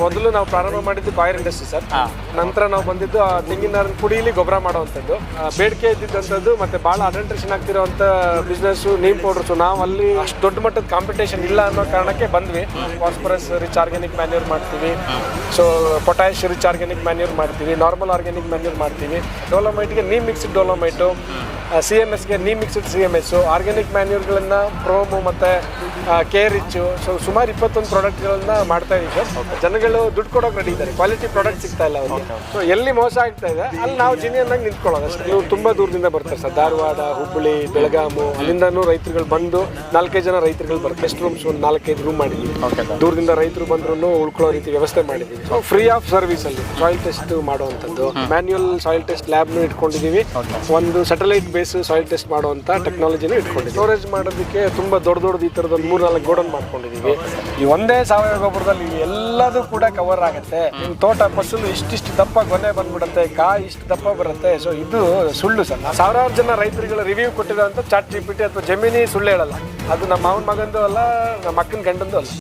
ಮೊದಲು ನಾವು ಪ್ರಾರಂಭ ಮಾಡಿದ್ದು ಕಾಯರ್ ಇಂಡಸ್ಟ್ರಿ ಸರ್. ನಂತರ ನಾವು ಬಂದಿದ್ದು ತೆಂಗಿನ ಕುಡಿಲಿ ಗೊಬ್ಬರ ಮಾಡುವಂಥದ್ದು, ಬೇಡಿಕೆ ಇದ್ದಿದ್ದಂಥದ್ದು ಮತ್ತೆ ಬಹಳ ಅಟೆಂಟ್ರೇಷನ್ ಆಗ್ತಿರುವಂತ ಬಿಸ್ನೆಸ್ ನೀಮ್ ಪೌಡರ್ಸ್. ನಾವು ಅಲ್ಲಿ ಅಷ್ಟು ದೊಡ್ಡ ಮಟ್ಟದ ಕಾಂಪಿಟೇಷನ್ ಇಲ್ಲ ಅನ್ನೋ ಕಾರಣಕ್ಕೆ ಬಂದ್ವಿ. ಫಾಸ್ಫರಸ್ ರಿಚ್ ಆರ್ಗ್ಯಾನಿಕ್ ಮ್ಯಾನ್ಯೂರ್ ಮಾಡ್ತೀವಿ, so potash rich organic manure ಮಾಡ್ತೀವಿ, ನಾರ್ಮಲ್ ಆರ್ಗ್ಯಾನಿಕ್ ಮ್ಯಾನ್ಯೂರ್ ಮಾಡ್ತೀವಿ. ಡೋಲೋಮೈಟ್ಗೆ ನೀಮ್ ಮಿಕ್ಸ್ಡ್ ಡೋಲೋಮೈಟು, CMSಗೆ ನೀಮ್ ಮಿಕ್ಸ್ಡ್ CMS, ಆರ್ಗ್ಯಾನಿಕ್ ಮ್ಯಾನ್ಯೂರ್ಗಳನ್ನ ಪ್ರೋಮು ಮತ್ತು ರಿಚ್. ಸೊ ಸುಮಾರು 21 ಪ್ರಾಡಕ್ಟ್ಗಳನ್ನ ಮಾಡ್ತಾ ಇದೀವಿ ಸರ್. ಜನಗಳು ದುಡ್ಡು ಕೊಡೋಕೆ ರೆಡಿ ಇದ್ದಾರೆ, ಕ್ವಾಲಿಟಿ ಪ್ರಾಡಕ್ಟ್ ಸಿಗ್ತಾ ಇಲ್ಲ ಅವ್ರಿಗೆ. ಸೊ ಎಲ್ಲಿ ಮೋಸ ಆಗ್ತಾ ಇದೆ ಅಲ್ಲಿ ನಾವು ಜಿನಿಯನ್ನಾಗಿ ನಿಂತ್ಕೊಳ್ಳೋದು ಅಷ್ಟೇ. ಇವ್ರು ತುಂಬ ದೂರದಿಂದ ಬರ್ತಾರೆ ಸರ್, ಧಾರವಾಡ, ಹುಬ್ಬಳ್ಳಿ, ಬೆಳಗಾಮು, ಅಲ್ಲಿಂದನೂ ರೈತರುಗಳು ಬಂದು 4-5 ಜನ ರೈತರುಗಳು ಬರ್ತಾರೆ. ಗೆಸ್ಟ್ ರೂಮ್ಸ್ ಒಂದು 4-5 ರೂಮ್ ಮಾಡಿದ್ದೀವಿ. ದೂರದಿಂದ ರೈತರು ಬಂದ್ರು ಉಳ್ಕೊಳ್ಳೋ ರೀತಿ ವ್ಯವಸ್ಥೆ ಮಾಡಿದ್ದೀವಿ. ಸೊ ಫ್ರೀ ಆಫ್ ಸರ್ವಿಸ್ ಅಲ್ಲಿ ಸಾಯಿಲ್ ಟೆಸ್ಟ್ ಮಾಡುವಂಥದ್ದು, ಮ್ಯಾನ್ಯುಯಲ್ ಸಾಯಿಲ್ ಟೆಸ್ಟ್ ಲ್ಯಾಬ್ನು ಇಟ್ಕೊಂಡಿದ್ದೀವಿ. ಒಂದು ಸ್ಯಾಟಲೈಟ್ ಬೇಸ್ ಸಾಯಿಲ್ ಟೆಸ್ಟ್ ಮಾಡುವಂಥ ಟೆಕ್ನಾಲಜಿನೂ ಇಟ್ಕೊಂಡಿದ್ದೀವಿ. ಸ್ಟೋರೇಜ್ ಮಾಡೋದಕ್ಕೆ ತುಂಬ ದೊಡ್ಡದು ಈ ಥರದ್ದು 3-4 ಗೋಡನ್ ಮಾಡ್ಕೊಂಡಿದ್ದೀವಿ. ಈ ಒಂದೇ ಸಾವಯವ ಗೊಬ್ಬರದಲ್ಲಿ ಎಲ್ಲದೂ ಕೂಡ ಕವರ್ ಆಗುತ್ತೆ. ನಿಮ್ಮ ತೋಟ ಫಸಲು ಇಷ್ಟಿಷ್ಟು ದಪ್ಪ ಗೊನೆ ಬಂದ್ಬಿಡುತ್ತೆ, ಕಾಯಿ ಇಷ್ಟು ದಪ್ಪ ಬರುತ್ತೆ. ಸೊ ಇದು ಸುಳ್ಳು ಸರ್. ಸಾವಿರಾರು ಜನ ರೈತರುಗಳ ರಿವ್ಯೂ ಕೊಟ್ಟಿರೋಂಥ ChatGPT ಅಥವಾ ಜೆಮಿನಿ ಸುಳ್ಳು ಹೇಳಲ್ಲ. ಅದು ನಮ್ಮ ಮಾವನ ಮಗಂದು ಅಲ್ಲ, ನಮ್ಮ ಅಕ್ಕನ ಗಂಡಂದು ಅಲ್ಲ.